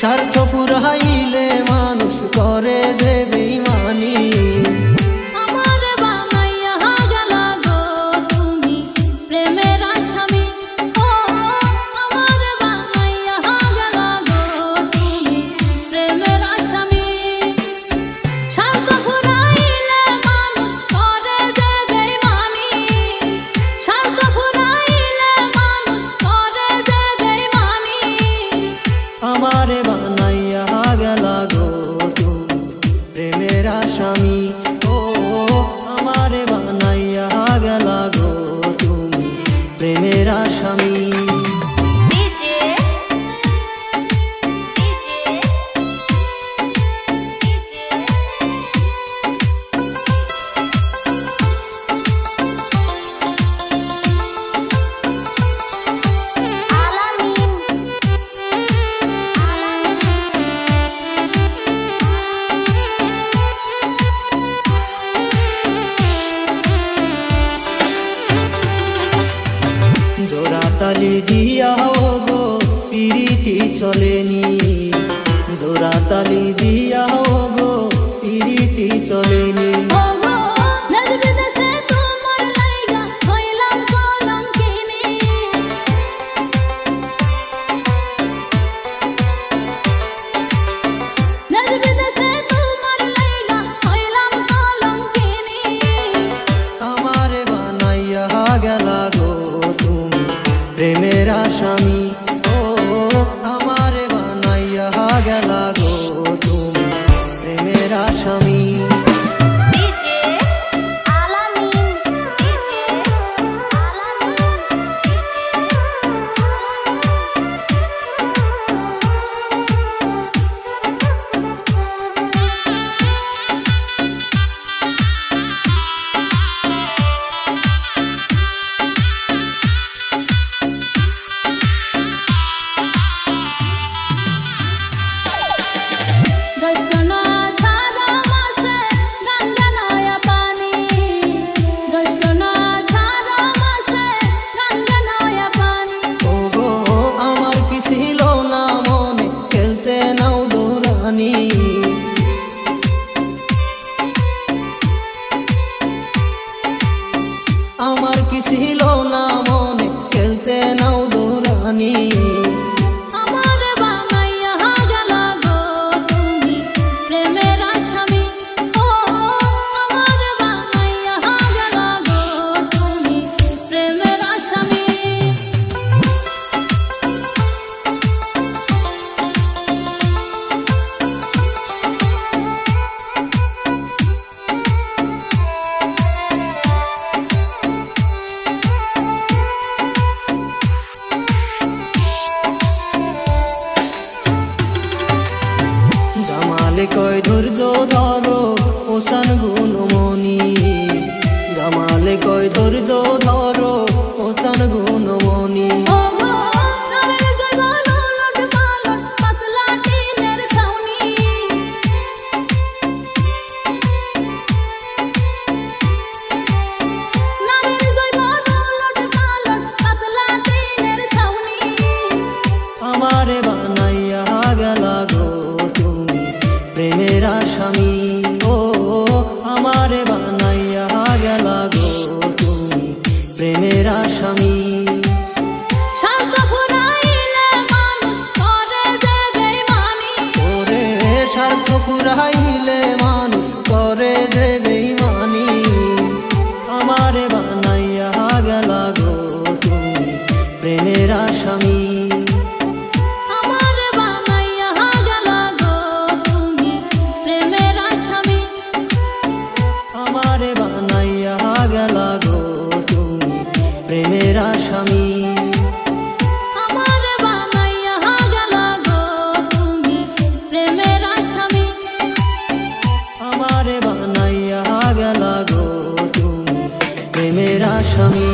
স্বার্থ পুরাইলে মানুষ করে যে বেঈমানি। আমার বানাইয়া গেলা গো তুমি প্রেমের আসামি। ও আমার বানাইয়া গেলা গো তুমি প্রেমের আসামি। স্বার্থ পুরাইলে মানুষ করে যে বেঈমানি। স্বার্থ পুরাইলে মানুষ করে যে বেঈমানি। আমারে বানাইয়া গেলা গো তুমি প্রেমের আসামি। ও আমারে বানাইয়া গেলা গো তুমি প্রেমের আসামি। জোড়া তালি দিয়া গো পিরিতি চলেনি। জোড়া তালি দিয়া গো পিরিতি চলেনি। আমারে বানাইয়া গেলা গো তুমি প্রেমের আসামি। ও আমারে বানাইয়া গেলা গো তুমি প্রেমের আসামি। আমার কি ছিল না মনে খেলতে নাও দৌড়ানি। আমার বানাইয়া গেলা গো তুমি প্রেমের আসামি। ও আমার বানাইয়া গেলা গো তুমি প্রেমের আসামি। জামালে কয় ধৈর্য ধরো ওসান গুণমণি। জামালে কয় ধৈর্য ধরো ওসান গুণমণি। আমারে বানাইয়া গেলা গো তুমি প্রেমের আসামি। ও আমারে বানাইয়া গেলা গো তুমি প্রেমের আসামি। স্বার্থ পুরাইলে মানুষ করে যে বেঈমানি। ওরে স্বার্থ পুরাইলে মানুষ করে যে বেঈমানি। আমারে বানাইয়া গেলা গো তুমি প্রেমের আসামি। আমার বানাইয়া গেলা গো তুমি প্রেমের আসামি। আমারে বানাইয়া গেলা গো তুমি প্রেমের আসামি। আমার বানাইয়া গেলা গো তুমি প্রেমের আসামি। আমারে বানাইয়া গেলা গো তুমি প্রেমের আসামি।